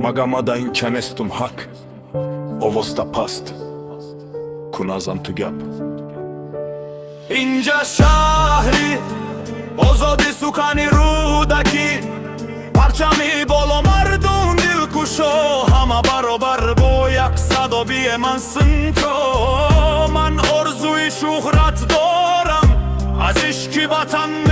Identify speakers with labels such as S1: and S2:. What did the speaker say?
S1: Magama in kenestum hak Ovosta past Kunazam tu gap
S2: اینجا شهری آزادی سخنی رودکی پرچمی بالا مردم دلکشو همه برابر با یک صدا بی‌منسن تو من آرزوی شهرت دارم از عشق وطن